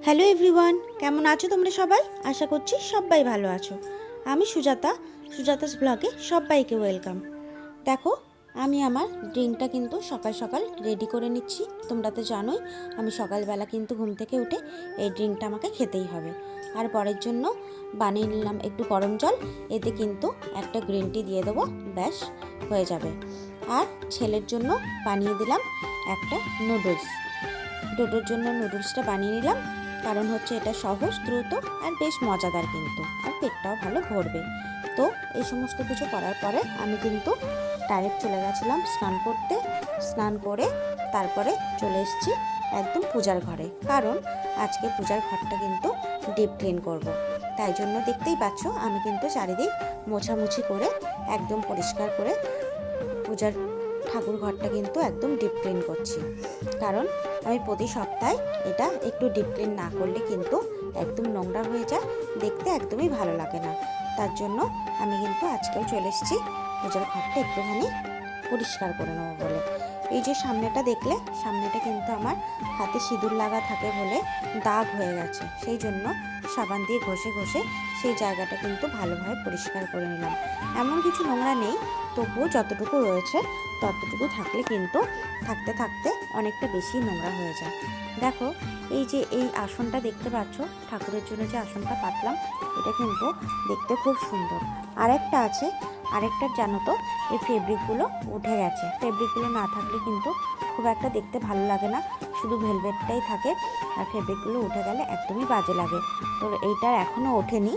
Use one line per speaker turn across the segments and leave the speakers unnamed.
Hello everyone, কেমন আছো তোমরা সবাই? আশা করছি সবাই ভালো আছো। আমি সুজাতাস ব্লগে সবাইকে ওয়েলকাম। দেখো, আমি আমার ড্রিঙ্কটা কিন্তু সকাল সকাল রেডি করে নিচ্ছি। তোমরা তো জানোই আমি সকালবেলা কিন্তু ঘুম থেকে উঠে এই ড্রিঙ্কটা আমাকে খেতেই হবে। আর পরের জন্য বানিয়ে নিলাম একটু গরম জল, এতে কিন্তু একটা গ্রিন টি দিয়ে দেবো, ব্যাস হয়ে যাবে। আর ছেলের জন্য বানিয়ে দিলাম একটা ডোডোর জন্য নুডলসটা বানিয়ে নিলাম, কারণ হচ্ছে এটা সহজ, দ্রুত আর বেশ মজাদার কিন্তু, আর পেটটাও ভালো ভরবে। তো এই সমস্ত কিছু করার পরে আমি কিন্তু ডাইরেক্ট চলে গেছিলাম স্নান করতে। স্নান করে তারপরে চলে এসেছি একদম পূজার ঘরে, কারণ আজকে পূজার ঘরটা কিন্তু ডিপ ক্লিন করব। তাই জন্য দেখতেই পাচ্ছ আমি কিন্তু চারিদিক মোছামুছি করে একদম পরিষ্কার করে পূজার ঠাকুর ঘরটা কিন্তু একদম ডিপ ক্লিন করছি। কারণ আমি প্রতি সপ্তাহে এটা একটু ডিপ ক্লিন না করলে কিন্তু একদম নোংরা হয়ে যায়, দেখতে একদমই ভালো লাগে না। তার জন্য আমি কিন্তু আজকেও চলে এসেছি পূজার ঘরটা একটুখানি পরিষ্কার করে নেবো বলে। এই যে সামনেটা দেখলে, সামনেটা কিন্তু আমার হাতে সিঁদুর লাগা থাকে বলে দাগ হয়ে গেছে, সেই জন্য সাবান দিয়ে ঘষে ঘষে সেই জায়গাটা কিন্তু ভালোভাবে পরিষ্কার করে নিলাম। এমন কিছু নোংরা নেই, তবুও যতটুকু রয়েছে ততটুকু থাকলে কিন্তু থাকতে থাকতে অনেকটা বেশি নোংরা হয়ে যায়। দেখো, এই যে এই আসনটা দেখতে পাচ্ছ, ঠাকুরের জন্য যে আসনটা পাতলাম, এটা কিন্তু দেখতে খুব সুন্দর। আরেকটা আছে, আরেকটার জানো তো এই ফেব্রিকগুলো উঠে গেছে। ফেব্রিকগুলো না থাকলে কিন্তু খুব একটা দেখতে ভালো লাগে না, শুধু ভেলভেটটাই থাকে, আর ফেব্রিকগুলো উঠে গেলে একদমই বাজে লাগে। তো এইটার এখনও ওঠেনি,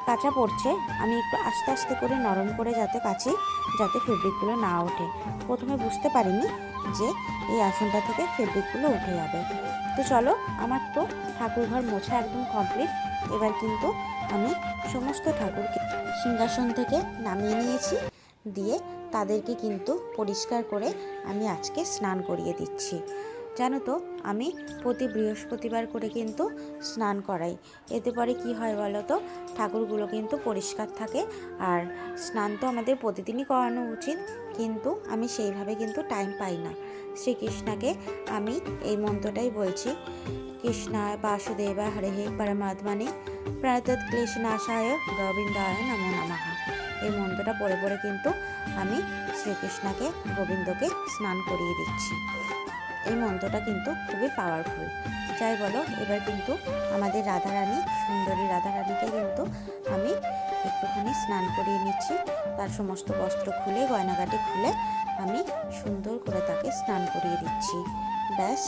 কাঁচা পড়ছে। আমি একটু আস্তে আস্তে করে নরম করে কাচি, যাতে ফেব্রিকগুলো না ওঠে। প্রথমে বুঝতে পারিনি যে এই আসনটা থেকে ফেব্রিকগুলো উঠে যাবে। তো চলো, আমার তো ঠাকুরঘর মোছা একদম কমপ্লিট। এবার কিন্তু আমি সমস্ত ঠাকুরকে সিংহাসন থেকে নামিয়ে নিয়েছি, দিয়ে তাদেরকে কিন্তু পরিষ্কার করে আমি আজকে স্নান করিয়ে দিচ্ছি। জানো তো, আমি প্রতি বৃহস্পতিবার করে কিন্তু স্নান করাই। এতে পরে কি হয় বলো তো, ঠাকুরগুলো কিন্তু পরিষ্কার থাকে। আর স্নান তো আমাদের প্রতিদিনই করানো উচিত, কিন্তু আমি সেইভাবে কিন্তু টাইম পাই না। শ্রীকৃষ্ণকে আমি এই মন্ত্রটাই বলছি, কৃষ্ণায় বাসুদেবায় হরেহে পরমাত্মনে প্রণতৎ ক্লেশনাশায় গোবিন্দায় নমো নমঃ। এই মন্ত্রটা পড়ে পড়ে কিন্তু আমি শ্রীকৃষ্ণকে, গোবিন্দকে স্নান করিয়ে দিচ্ছি। এই মন্ত্রটা কিন্তু খুবই পাওয়ারফুল, যাই বলো। এবার কিন্তু আমাদের রাধারানী, সুন্দরী রাধারানীকে কিন্তু আমি একটুখানি স্নান করিয়ে নিচ্ছি। তার সমস্ত বস্ত্র খুলে, গয়নাগাটি খুলে আমি সুন্দর করে তাকে স্নান করিয়ে দিচ্ছি। ব্যাস,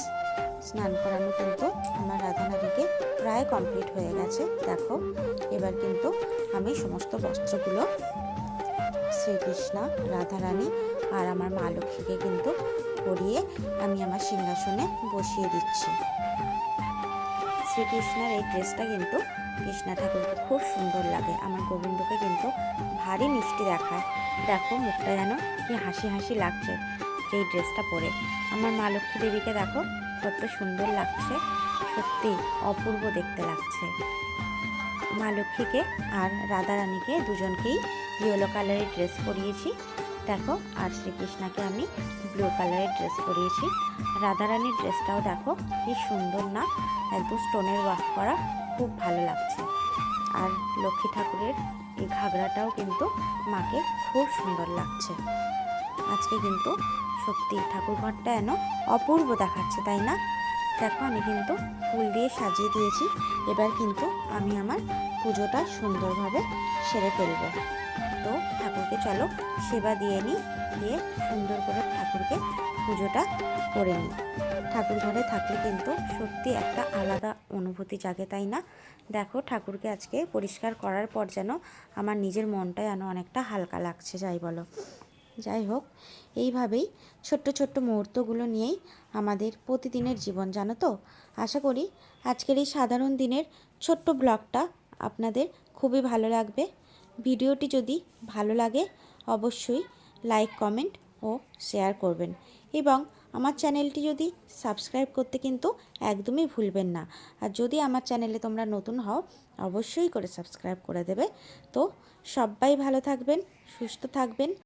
স্নান করানো কিন্তু আমার রাধারানীকে প্রায় কমপ্লিট হয়ে গেছে। দেখো, এবার কিন্তু আমি সমস্ত বস্ত্রগুলো শ্রীকৃষ্ণ, রাধারানী আর আমার মা লক্ষ্মীকে কিন্তু পরিয়ে আমি আমার সিংহাসনে বসিয়ে দিচ্ছি। শ্রীকৃষ্ণের এই ড্রেসটা কিন্তু কৃষ্ণা ঠাকুরকে খুব সুন্দর লাগে। আমার গোবিন্দকে কিন্তু ভারী মিষ্টি দেখায়। দেখো, মুখটা যেন কি হাসি হাসি লাগছে এই ড্রেসটা পরে। আমার মা লক্ষ্মী দেবীকে দেখো কত সুন্দর লাগছে, সত্যি অপূর্ব দেখতে লাগছে। মা লক্ষ্মীকে আর রাধারানীকে দুজনকেই ইয়েলো কালারের ড্রেস পরিয়েছি, দেখো। আর শ্রীকৃষ্ণকে আমি ব্লু কালারের ড্রেস পরিয়েছি। রাধারানীর ড্রেসটাও দেখো কি সুন্দর না, একদম স্টোনের ওয়ার্ক করা, খুব ভালো লাগছে। আর লক্ষ্মী ঠাকুরের এই ঘাগরাটাও কিন্তু মাকে খুব সুন্দর লাগছে। আজকে কিন্তু সত্যি ঠাকুর ঘরটা যেন অপূর্ব দেখাচ্ছে, তাই না? দেখো, আমি কিন্তু ফুল দিয়ে সাজিয়ে দিয়েছি। এবার কিন্তু আমি আমার পুজোটা সুন্দরভাবে সেরে ফেলবো। তো ঠাকুরকে চলো সেবা দিয়ে নিই, দিয়ে সুন্দর করে ঠাকুরকে পুজোটা করে নিই। ঠাকুর ঘরে থাকলে কিন্তু সত্যি একটা আলাদা অনুভূতি জাগে, তাই না? দেখো, ঠাকুরকে আজকে পরিষ্কার করার পর যেন আমার নিজের মনটা যেন অনেকটা হালকা লাগছে, যাই বলো। যাই হোক, এইভাবেই ছোট্ট ছোট্ট মুহূর্তগুলো নিয়েই আমাদের প্রতিদিনের জীবন, জানো তো। আশা করি আজকের এই সাধারণ দিনের ছোট্ট ব্লগটা আপনাদের খুবই ভালো লাগবে। ভিডিওটি যদি ভালো লাগে অবশ্যই লাইক, কমেন্ট ও শেয়ার করবেন, এবং আমার চ্যানেলটি যদি সাবস্ক্রাইব করতে কিন্তু একদমই ভুলবেন না। আর যদি আমার চ্যানেলে তোমরা নতুন হও অবশ্যই করে সাবস্ক্রাইব করে দেবে। তো সবাই ভালো থাকবেন, সুস্থ থাকবেন।